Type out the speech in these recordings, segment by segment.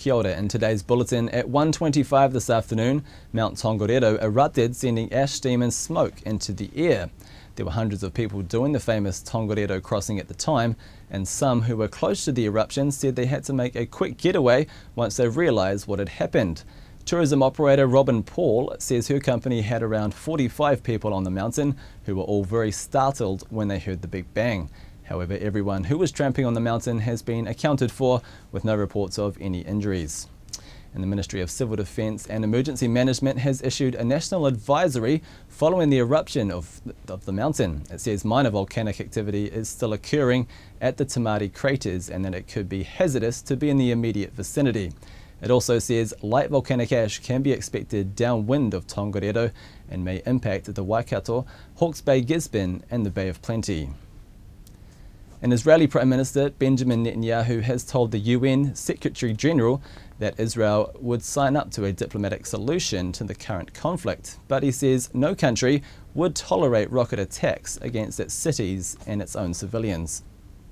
Kia ora. In today's bulletin, at 1:25 this afternoon, Mount Tongariro erupted, sending ash, steam and smoke into the air. There were hundreds of people doing the famous Tongariro crossing at the time, and some who were close to the eruption said they had to make a quick getaway once they realised what had happened. Tourism operator Robin Paul says her company had around 45 people on the mountain who were all very startled when they heard the big bang. However, everyone who was tramping on the mountain has been accounted for, with no reports of any injuries. And the Ministry of Civil Defence and Emergency Management has issued a national advisory following the eruption of the mountain. It says minor volcanic activity is still occurring at the Tamari craters and that it could be hazardous to be in the immediate vicinity. It also says light volcanic ash can be expected downwind of Tongariro and may impact the Waikato, Hawke's Bay, Gisborne and the Bay of Plenty. An Israeli Prime Minister Benjamin Netanyahu has told the UN Secretary General that Israel would sign up to a diplomatic solution to the current conflict, but he says no country would tolerate rocket attacks against its cities and its own civilians.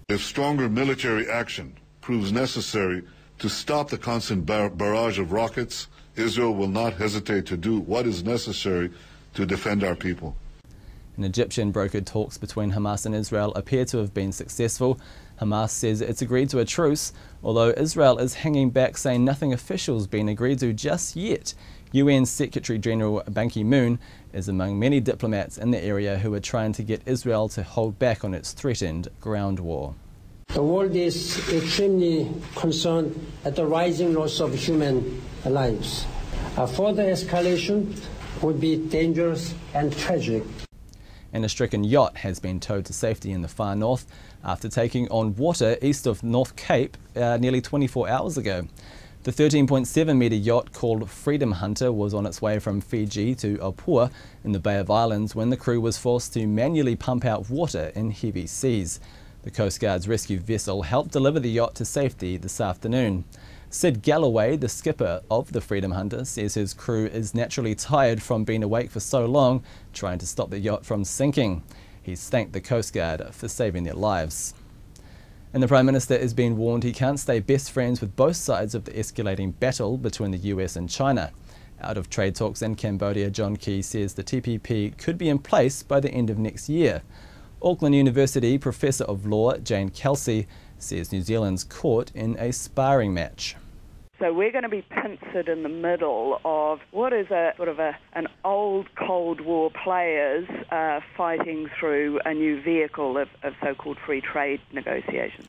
If stronger military action proves necessary to stop the constant barrage of rockets, Israel will not hesitate to do what is necessary to defend our people. An Egyptian brokered talks between Hamas and Israel appear to have been successful. Hamas says it's agreed to a truce, although Israel is hanging back, saying nothing official has been agreed to just yet. UN Secretary General Ban Ki-moon is among many diplomats in the area who are trying to get Israel to hold back on its threatened ground war. The world is extremely concerned at the rising loss of human lives. A further escalation would be dangerous and tragic. And a stricken yacht has been towed to safety in the far north after taking on water east of North Cape nearly 24 hours ago. The 13.7 metre yacht called Freedom Hunter was on its way from Fiji to Apua in the Bay of Islands when the crew was forced to manually pump out water in heavy seas. The Coast Guard's rescue vessel helped deliver the yacht to safety this afternoon. Sid Galloway, the skipper of the Freedom Hunter, says his crew is naturally tired from being awake for so long, trying to stop the yacht from sinking. He's thanked the Coast Guard for saving their lives. And the Prime Minister is being warned he can't stay best friends with both sides of the escalating battle between the US and China. Out of trade talks in Cambodia, John Key says the TPP could be in place by the end of next year. Auckland University Professor of Law Jane Kelsey says New Zealand's caught in a sparring match. So we're going to be pincered in the middle of what is a sort of an old Cold War players fighting through a new vehicle of so-called free trade negotiations.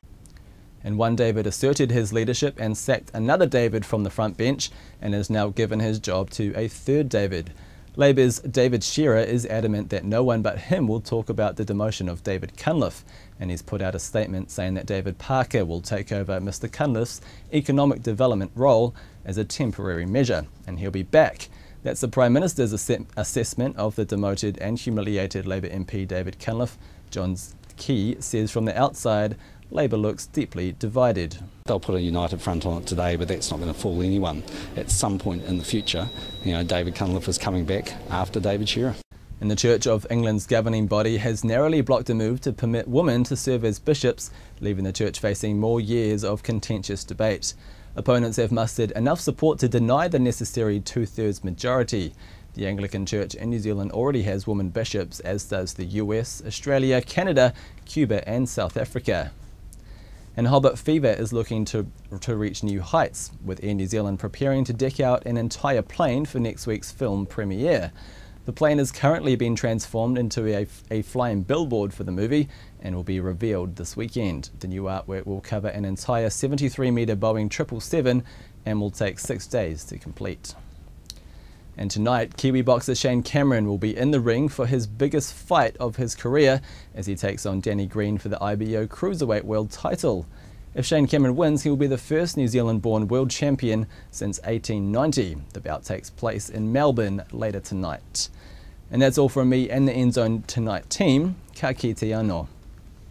And one David asserted his leadership and sacked another David from the front bench and has now given his job to a third David. Labour's David Shearer is adamant that no one but him will talk about the demotion of David Cunliffe, and he's put out a statement saying that David Parker will take over Mr Cunliffe's economic development role as a temporary measure, and he'll be back. That's the Prime Minister's assessment of the demoted and humiliated Labour MP David Cunliffe. John Key says from the outside, Labour looks deeply divided. They'll put a united front on it today, but that's not going to fool anyone. At some point in the future, David Cunliffe is coming back after David Shearer. And the Church of England's governing body has narrowly blocked a move to permit women to serve as bishops, leaving the church facing more years of contentious debate. Opponents have mustered enough support to deny the necessary two-thirds majority. The Anglican Church in New Zealand already has women bishops, as does the US, Australia, Canada, Cuba and South Africa. And Hobbit fever is looking to reach new heights, with Air New Zealand preparing to deck out an entire plane for next week's film premiere. The plane is currently being transformed into a flying billboard for the movie and will be revealed this weekend. The new artwork will cover an entire 73-metre Boeing 777 and will take 6 days to complete. And tonight, Kiwi boxer Shane Cameron will be in the ring for his biggest fight of his career as he takes on Danny Green for the IBO Cruiserweight World title. If Shane Cameron wins, he will be the first New Zealand-born world champion since 1890. The bout takes place in Melbourne later tonight. And that's all from me and the NzoneTonight team. Ka kite anō.